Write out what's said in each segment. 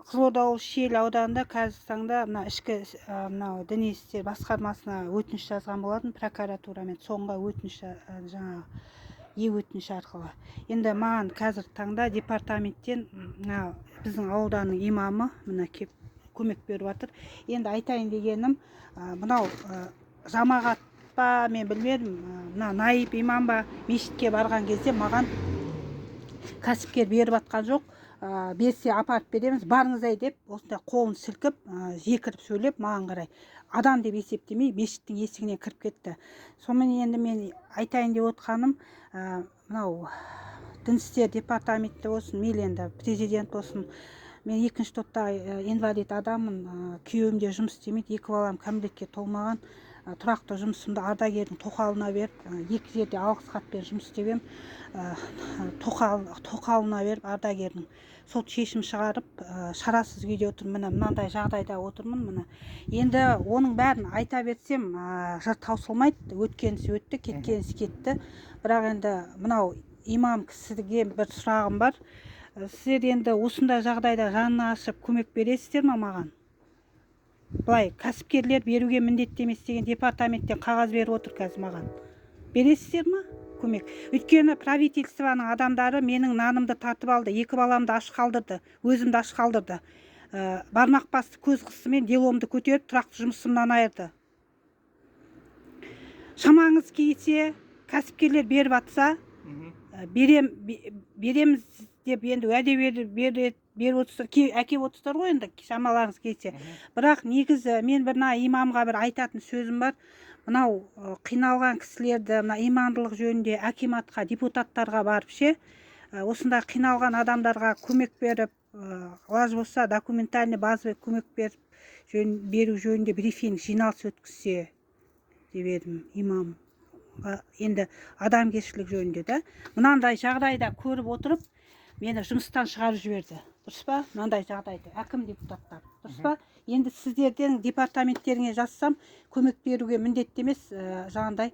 Қызылорда облысы Шиелі ауданында қазіргі таңда мына ішкі мынау діни істер басқармасына өтініш жазған болатын прокуратурамен, соңғы өтініш жаңағы өтініш арқылы. Енді маған қазіргі таңда департаменттен мына біздің ауданның имамы мына кеп көмек беріп жатыр. Енді айтайын дегенім, мынау жамағат па, мен білмедім, мына наиб имам ба, мешітке барған кезде маған кәсіпкер беріп жатқан жоқ. Берсе апарып береміз, барыңыз деп осындай қолын сілкіп, жекіріп сөйлеп маған қарай. Адам деп есептемей мешіттің есігіне кіріп кетті. Сонымен енді мен айтайын деп отқаным, мынау дін істер департаменті болсын, мейлі енді президент болсын, мен екінші топта инвалид адаммын, күйеуімде жұмыс істемейді, 2 балам кәмелетке толмаған, тұрақты жұмысымды ардагердің тоқалына беріп, 2 жерде алғыс хатпен жұмыс істеп ем, тоқалына беріп ардагердің сот шешім шығарып, шарасыз күйде отырмын. Міне мынандай жағдайда отырмын. Міне енді оның бәрін айта берсем, жыр таусылмайды. Өткенісі өтті, кеткенісі кетті. Бірақ енді мынау имам кісіге бір сұрағым бар. Сіздер енді осындай жағдайда жанын ашып көмек бересіздер ме маған? Былай кәсіпкерлер беруге міндетті емес деген департаменттен қағаз беріп отыр қазір маған. Бересіздер ме көмек? Өйткені правительствоның адамдары менің нанымды тартып алды, 2 баламды аш қалдырды, өзімді аш қалдырды. Бармақ басты көз қысымен деломды көтеріп, тұрақты жұмысымнан айырды. Шамаңыз келсе, кәсіпкерлер беріп атса, береміз деп енді уәде беріп отырсыздар, әкеп отырсыздар ғой енді шамаларыңыз келсе. Бірақ негізі мен бір имамға бір айтатын сөзім бар. Мынау қиналған кісілерді мына имандылық жөнінде акиматқа, депутаттарға барып ше, осындай қиналған адамдарға көмек беріп, лаж болса документальный базовый көмек беру жөнінде брифинг жиналыс өткізсе деп едім имам. Енді адамгершілік жөнінде да. Мынандай жағдайда көріп отырып, мені жұмыстан шығарып жіберді. Дұрыс па? Мынандай жағдайды әкім депутаттар. Дұрыс па? Енді сіздерден департаменттеріңе жазсам, көмек беруге міндетті емес, жаңағыдай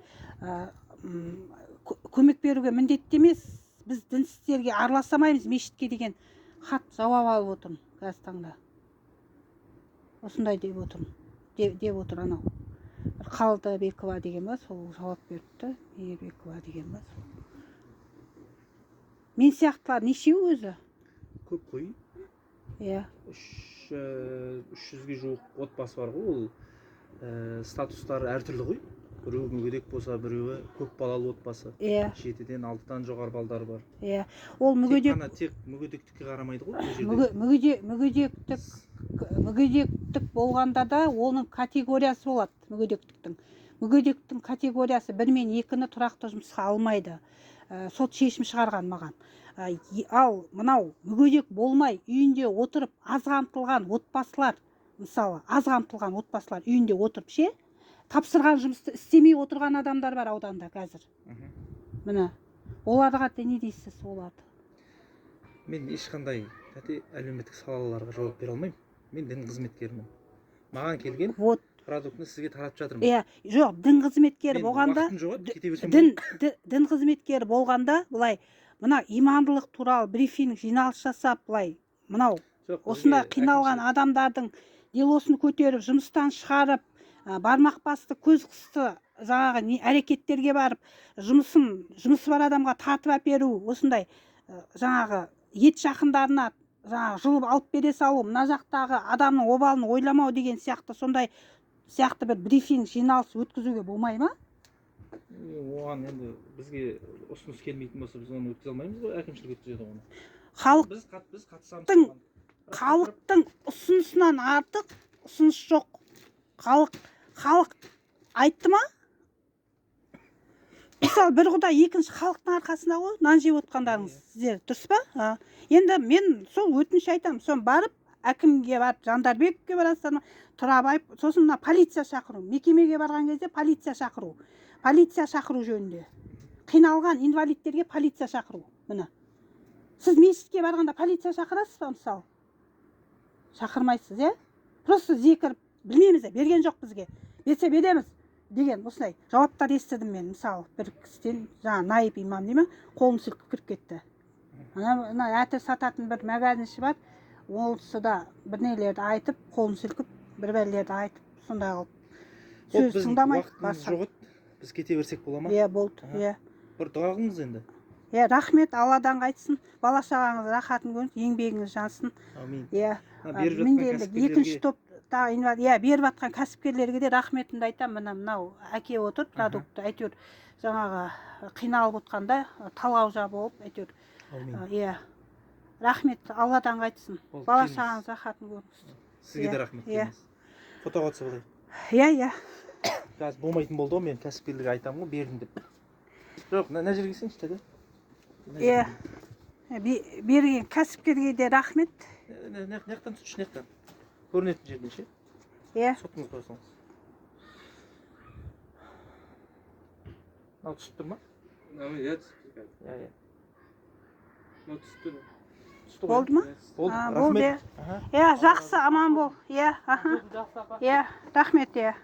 көмек беруге міндетті емес, біз дінсіздерге араласамаймыз мешітке деген хат жауап алып отырмын қазіргі таңда. Осындай деп отырмын. Деп отыр анау. Қалдыбекова деген ба, сол жауап беріпті. Мейірбекова деген ба. Мен сияқтылар нешеу өзі? Көп қой. Иә. 300-ге жуық отбасы бар ғой, ол статустары әртүрлі ғой. Біреуі мүгедек болса, біреуі көп балалы отбасы. Иә. 7-ден 6-дан жоғары балдары бар. Иә. Ол тек мүгедектікке қарамайды ғой. Мүгедектік болғанда да оның категориясы болады, мүгедектіктің. Мүгедектіктің категориясы 1 мен 2-ні тұрақты жұмысқа алмайды. Сот шешім шығарған маған. Ал мынау мүгедек болмай үйінде отырып аз қамтылған отбасылар, мысалы аз қамтылған отбасылар үйінде отырып ше, тапсырған жұмысты істемей отырған адамдар бар ауданда қазір. Міне оларға не дейсіз оларды? Мен ешқандай әлеуметтік салаларға жауап бере алмаймын. Мен дін қызметкерімін. Маған келген продуктыны сізге таратып жатырмын. Иә, жоқ, дін қызметкері болғанда, дін қызметкері болғанда, былай, мына имандылық туралы брифинг жиналыс жасап, былай, мынау, осындай қиналған адамдардың делосын көтеріп, жұмыстан шығарып, бармақ басты, көз қысты, жаңағы әрекеттерге барып, жұмысы бар адамға тартып әперу, осындай, жаңағы, ет жақындарына, жаңағы, жұлып алып бере салу, мына жақтағы адамның обалын ойламау деген сияқты, сондай сияқты бір брифинг жиналыс өткізуге болмай ма? Оған енді бізге ұсыныс келмейтін болса, біз оны өткізе алмаймыз ғой, әкімшілік өткізеді оны. Біз қатысамыз. Халықтың ұсынысынан артық ұсыныс жоқ. Халық айтты ма? Мысалы, бір құда екінші халықтың арқасында ғой, нан жеп отқандарыңыз сіздер, дұрыс па? Енді мен сол өтініш айтамын, соны барып, әкімге барып, Жандарбековке барасыздар ма, Тұрабаев, сосын полиция шақыру, мекемеге барған кезде полиция шақыру жөнінде. Қиналған инвалидтерге полиция шақыру. Міне. Сіз мешітке барғанда полиция шақырасыз ба, мысалы? Шақырмайсыз, е? Просто зекіріп, білмейміз, берген жоқ бізге. Берсе береміз деген осындай жауаптар естідім мен, мысалы, бір кісіден, жаңа наиб имам дейме, қолын сілкіп кіріп кетті. Ана әтір сататын бір магазинші бар, онысы да бір нелерді айтып қолын сілкіп бір бәлелерді айтып сондай қылып Ол сөз біздің тыңдамайды уақытымыз жоқ еді. Біз кете берсек бола ма? иә болды Аха. иә Бір дұға қылыңыз енді. иә рахмет алладан қайтсын бала шағаңыз рахатын көрсін еңбегіңіз жансын Әмин. иә Беріп менде жатқан енді екінші кәсіпкерлерге топтағы иә беріп жатқан кәсіпкерлерге де рахметімді айтамын мынау әке отыр продукты әйтеуір жаңағы қиналып отқанда талғаужа болып әйтеуір әмин. иә рахмет алладан қайтсын Болды, бала келіңіз. шағаңыз рахатын көрсін Сізге де рахмет. иә. Келіңіз. Фотоға түсіп алайық. иә Қазір болмайтын болды ғой, мен кәсіпкерлерге айтамын ғой, бердім деп. Жоқ, мына жерге келсеңші деді. иә берген кәсіпкерге де рахмет Ne jaqdan tutish, ne jaqdan? Ko'rinayotgan yerdan ше. иә Sotimiz qo'ysangiz. Mынау түсіп тұр ма? Иә, түсіп тұр. Иә. Мынау түсіп тұр. Түсті ғой. болды ма Болды. болды Рахмет. Аха. иә жақсы аман бол иә аха иә рахмет иә